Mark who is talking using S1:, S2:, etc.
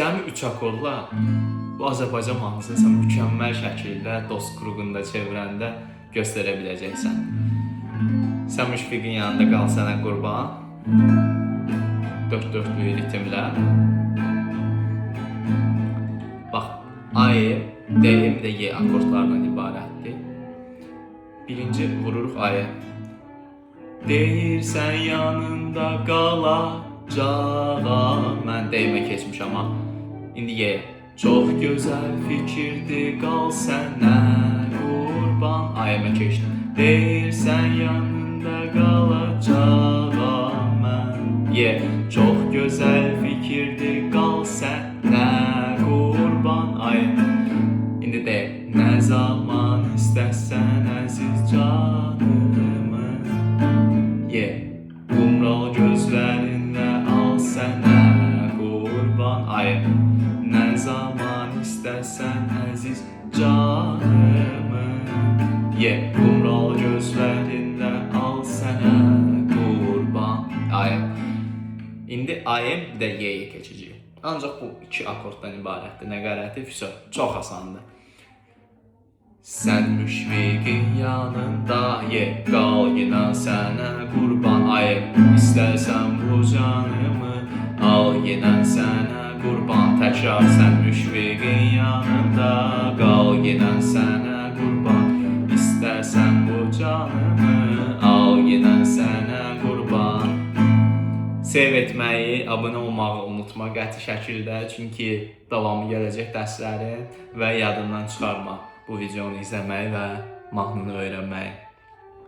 S1: Cəmi 3 akorla bu Azərbaycan mahnısını sən mükəmməl şəkildə dost qruqunda çevirəndə göstərə biləcəksən. Sən müşfiqin yanında qal sənə qurban. 4/4lük ritmlə. Bax, A, D, bir də Y akordlarından ibarətdir. Birinci vururuq A-ya. Deyirsən yanında qalacağam. Mən D-mə keçmişəm amma. İndi Y. Çox gözəl fikirdir, qal sənə qurban. A-ya keçdim. Deyirsən yanında qalacağam mən. Y. Çox gözəl fikirdir, qal sənə qurban. A-ya. İndi D. Nə zaman istəsən əziz canımı. Y. Qumral gözlərinlə al sənə qurban. A-ya. Nə zaman istəsən əziz canımı. Y. Qumral gözlərinlə al sənə qurban. A-ya. İndi A-ya bir də Y-yə keçəcəyik. Ancaq bu iki akorddan ibarətdir. Nə qərəti? Çox asandır. Sən müşfiqin yanında ye, qal yenə sənə qurban. Ay, istərsən bu canımı, al yenə sənə qurban. Təkrar sən müşfiqin yanında, qal yenə sənə qurban. İstərsən bu canımı, al yenə sənə qurban. Sev etməyi, abunə olmağı unutma qəti şəkildə, çünki davamı gələcək dərslərin və yadından çıxarma bu videonu izləməyi və mahnını öyrənməyi.